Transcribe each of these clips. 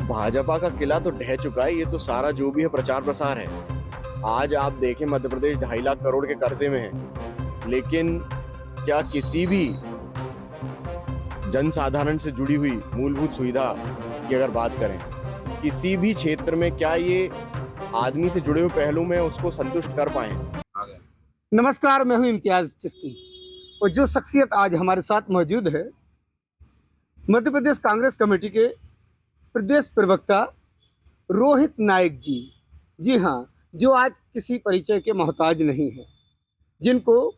भाजपा का किला तो ढह चुका है। ये तो सारा जो भी है प्रचार प्रसार है। आज आप देखें मध्य प्रदेश 2.5 लाख करोड़ के कर्जे में है, लेकिन क्या किसी भी जनसाधारण से जुड़ी हुई मूलभूत सुविधा की अगर बात करें, किसी भी क्षेत्र में क्या ये आदमी से जुड़े हुए पहलू में उसको संतुष्ट कर पाए? नमस्कार, मैं हूं इम्तियाज चिश्ती और जो शख्सियत आज हमारे साथ मौजूद है, मध्य प्रदेश कांग्रेस कमेटी के प्रदेश प्रवक्ता रोहित नायक जी। जी हाँ, जो आज किसी परिचय के मोहताज नहीं हैं, जिनको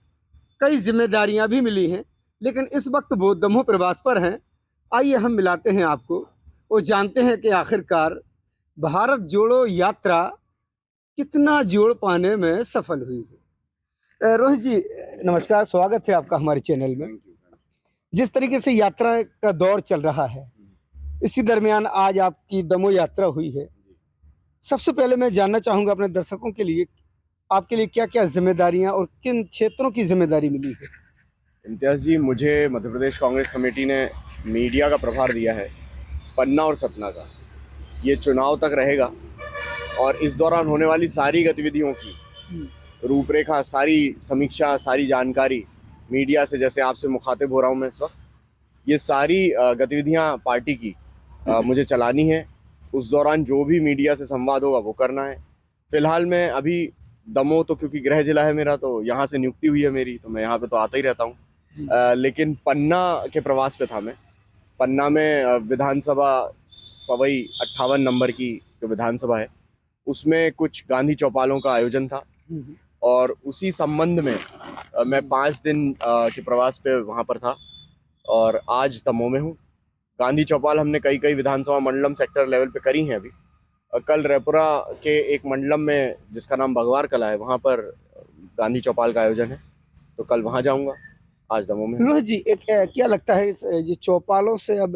कई जिम्मेदारियां भी मिली हैं, लेकिन इस वक्त वो दमोह प्रवास पर हैं। आइए हम मिलाते हैं आपको और जानते हैं कि आखिरकार भारत जोड़ो यात्रा कितना जोड़ पाने में सफल हुई है। रोहित जी नमस्कार, स्वागत है आपका हमारे चैनल में। जिस तरीके से यात्रा का दौर चल रहा है, इसी दरमियान आज आपकी दमोह यात्रा हुई है। सबसे पहले मैं जानना चाहूँगा अपने दर्शकों के लिए, आपके लिए क्या क्या जिम्मेदारियां और किन क्षेत्रों की जिम्मेदारी मिली है? इम्तियाज जी, मुझे मध्य प्रदेश कांग्रेस कमेटी ने मीडिया का प्रभार दिया है, पन्ना और सतना का। ये चुनाव तक रहेगा और इस दौरान होने वाली सारी गतिविधियों की रूपरेखा, सारी समीक्षा, सारी जानकारी मीडिया से, जैसे आपसे मुखातिब हो रहा हूँ मैं इस वक्त, ये सारी गतिविधियाँ पार्टी की मुझे चलानी है। उस दौरान जो भी मीडिया से संवाद होगा वो करना है। फिलहाल मैं अभी दमोह, तो क्योंकि गृह जिला है मेरा, तो यहाँ से नियुक्ति हुई है मेरी, तो मैं यहाँ पे तो आता ही रहता हूँ। लेकिन पन्ना के प्रवास पे था मैं। पन्ना में विधानसभा पवई 58 नंबर की जो विधानसभा है, उसमें कुछ गांधी चौपालों का आयोजन था और उसी संबंध में मैं 5 दिन के प्रवास पे वहाँ पर था और आज दमोह में हूँ। गांधी चौपाल हमने कई विधानसभा मंडलम सेक्टर लेवल पे करी हैं अभी। कल रायपुरा के एक मंडलम में जिसका नाम भगवार कला है, वहाँ पर गांधी चौपाल का आयोजन है, तो कल वहाँ जाऊँगा। आज दमोह में। रोहित जी, एक क्या लगता है ये चौपालों से अब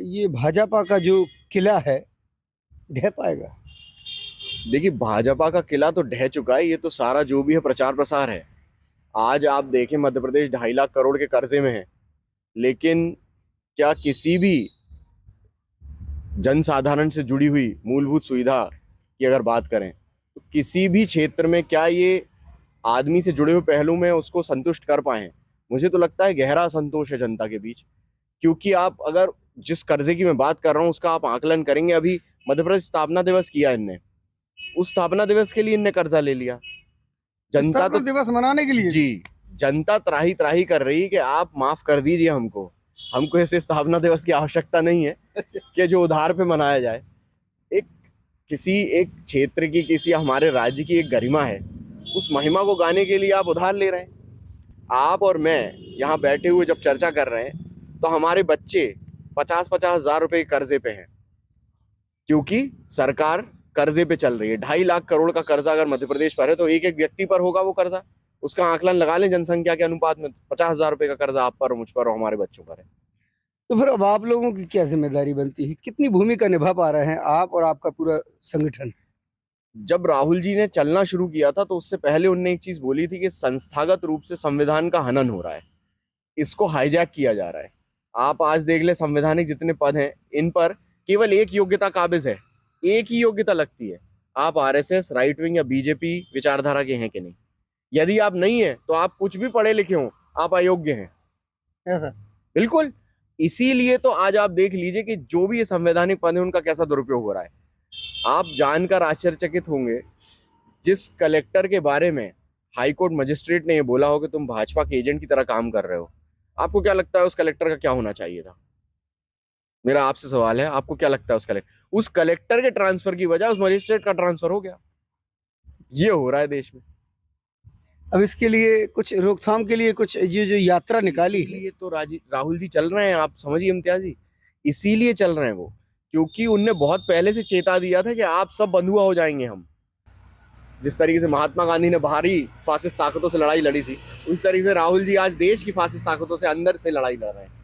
ये भाजपा का जो किला है ढह पाएगा? देखिए, भाजपा का किला तो ढह चुका है। ये तो सारा जो भी है प्रचार प्रसार है। आज आप देखें मध्य प्रदेश 2.5 लाख करोड़ के कर्जे में है, लेकिन क्या किसी भी जनसाधारण से जुड़ी हुई मूलभूत सुविधा की अगर बात करें, तो किसी भी क्षेत्र में क्या ये आदमी से जुड़े हुए पहलू में उसको संतुष्ट कर पाए? मुझे तो लगता है गहरा असंतोष है जनता के बीच। क्योंकि आप अगर जिस कर्जे की मैं बात कर रहा हूँ उसका आप आकलन करेंगे, अभी मध्य प्रदेश स्थापना दिवस किया इनने, उस स्थापना दिवस के लिए इनने कर्जा ले लिया। जनता तो दिवस मनाने के लिए जी, जनता त्राही त्राही कर रही है कि आप माफ कर दीजिए हमको ऐसे स्थापना दिवस की आवश्यकता नहीं है कि जो उधार पे मनाया जाए। किसी एक क्षेत्र की, किसी हमारे राज्य की एक गरिमा है, उस महिमा को गाने के लिए आप उधार ले रहे हैं। आप और मैं यहाँ बैठे हुए जब चर्चा कर रहे हैं, तो हमारे बच्चे 50-50 हजार रुपए कर्जे पे हैं, क्योंकि सरकार कर्जे पे चल रही है। 2.5 लाख करोड़ का कर्जा अगर मध्य प्रदेश पर है, तो एक व्यक्ति पर होगा वो कर्जा। उसका आकलन लगा लें जनसंख्या के अनुपात में, 50 हजार रुपए का कर्जा आप पर, मुझ पर और हमारे बच्चों पर है। तो फिर अब आप लोगों की क्या जिम्मेदारी बनती है? कितनी भूमिका निभा पा रहे हैं आप और आपका पूरा संगठन? जब राहुल जी ने चलना शुरू किया था, तो उससे पहले उनने एक चीज बोली थी कि संस्थागत रूप से संविधान का हनन हो रहा है, इसको हाईजैक किया जा रहा है। आप आज देख ले, संवैधानिक जितने पद हैं, इन पर केवल एक योग्यता काबिज है, एक ही योग्यता लगती है, आप आरएसएस, राइट विंग या बीजेपी विचारधारा के हैं कि नहीं। यदि आप नहीं है, तो आप कुछ भी पढ़े लिखे हो, आप अयोग्य हैं। ऐसा बिल्कुल। इसीलिए तो आज आप देख लीजिए कि जो भी ये संवैधानिक पद है, उनका कैसा दुरुपयोग हो रहा है। आप जानकर आश्चर्यचकित होंगे, जिस कलेक्टर के बारे में हाईकोर्ट मजिस्ट्रेट ने ये बोला हो कि तुम भाजपा के एजेंट की तरह काम कर रहे हो, आपको क्या लगता है उस कलेक्टर का क्या होना चाहिए था? मेरा आपसे सवाल है, आपको क्या लगता है उस कलेक्टर के ट्रांसफर की वजह उस मजिस्ट्रेट का ट्रांसफर हो गया? ये हो रहा है देश में। अब इसके लिए कुछ रोकथाम के लिए कुछ जो यात्रा निकाली है, ये तो राहुल जी चल रहे हैं, आप समझिए इम्तियाज जी, इसीलिए चल रहे हैं वो, क्योंकि उनने बहुत पहले से चेता दिया था कि आप सब बंधुआ हो जाएंगे हम। जिस तरीके से महात्मा गांधी ने बाहरी फासिस्ट ताकतों से लड़ाई लड़ी थी, उस तरीके से राहुल जी आज देश की फासिस्ट ताकतों से अंदर से लड़ाई लड़ रहे हैं।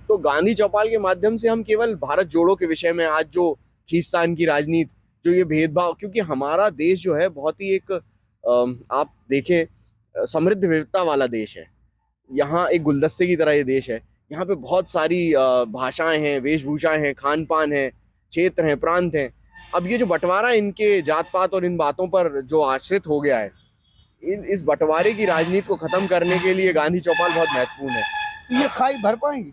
तो गांधी चौपाल के माध्यम से हम केवल भारत जोड़ो के विषय में आज जो खींचतान की राजनीति, जो ये भेदभाव, क्योंकि हमारा देश जो है बहुत ही एक आप देखें समृद्ध विविधता वाला देश है। यहाँ एक गुलदस्ते की तरह ये देश है। यहाँ पे बहुत सारी भाषाएं हैं, वेशभूषाएं हैं, खान पान है, क्षेत्र हैं, प्रांत हैं। अब ये जो बंटवारा इनके जात पात और इन बातों पर जो आश्रित हो गया है, इस बंटवारे की राजनीति को खत्म करने के लिए गांधी चौपाल बहुत महत्वपूर्ण है। ये खाई भर पाएंगे?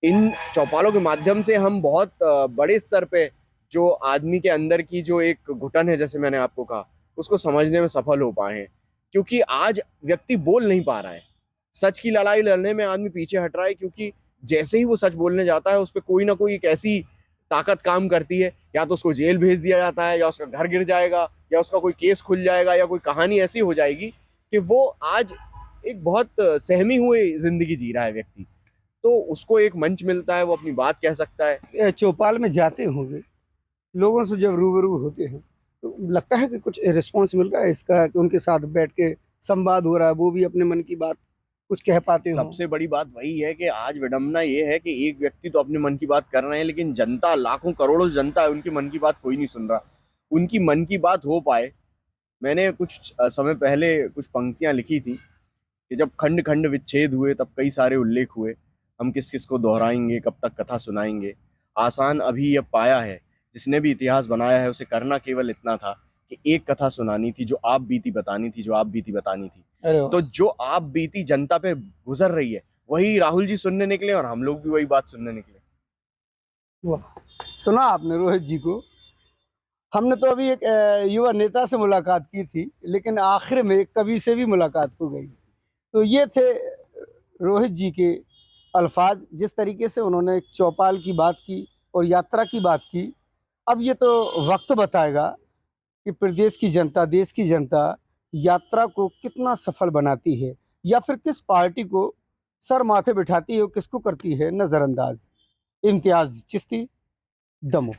इन चौपालों के माध्यम से हम बहुत बड़े स्तर पे जो आदमी के अंदर की जो एक घुटन है, जैसे मैंने आपको कहा, उसको समझने में सफल हो पाए हैं। क्योंकि आज व्यक्ति बोल नहीं पा रहा है, सच की लड़ाई लड़ने में आदमी पीछे हट रहा है, क्योंकि जैसे ही वो सच बोलने जाता है उस पर कोई ना कोई एक ऐसी ताकत काम करती है, या तो उसको जेल भेज दिया जाता है, या उसका घर गिर जाएगा, या उसका कोई केस खुल जाएगा, या कोई कहानी ऐसी हो जाएगी कि वो आज एक बहुत सहमी हुए जिंदगी जी रहा है व्यक्ति, तो उसको एक मंच मिलता है, वो अपनी बात कह सकता है। चौपाल में जाते होंगे, लोगों से जब रूबरू होते हैं तो लगता है कि कुछ रिस्पॉन्स मिल रहा है इसका, कि उनके साथ बैठ के संवाद हो रहा है, वो भी अपने मन की बात कुछ कह पाते हो? सबसे बड़ी बात वही है कि आज विडंबना ये है कि एक व्यक्ति तो अपने मन की बात कर रहे हैं, लेकिन जनता, लाखों करोड़ों जनता है, उनकी मन की बात कोई नहीं सुन रहा। उनकी मन की बात हो पाए, मैंने कुछ समय पहले कुछ पंक्तियां लिखी थी कि जब खंड खंड विच्छेद हुए तब कई सारे उल्लेख हुए, हम किस किस को दोहराएंगे, कब तक कथा सुनाएंगे। आसान अभी अब पाया है, जिसने भी इतिहास बनाया है उसे करना केवल इतना था कि एक कथा सुनानी थी, जो आप बीती बतानी थी, जो आप बीती बतानी थी। अरे वाह। तो जो आप बीती जनता पे गुजर रही है, वही राहुल जी सुनने निकले और हम लोग भी वही बात सुनने निकले। वाह, सुना आपने रोहित जी को? हमने तो अभी एक युवा नेता से मुलाकात की थी, लेकिन आखिर में एक कवि से भी मुलाकात हो गई। तो ये थे रोहित जी के अल्फाज, जिस तरीके से उन्होंने चौपाल की बात की और यात्रा की बात की। अब ये तो वक्त बताएगा कि प्रदेश की जनता, देश की जनता यात्रा को कितना सफल बनाती है, या फिर किस पार्टी को सर माथे बिठाती है और किसको करती है नज़रअंदाज। इम्तियाज़ चिश्ती, दमोह।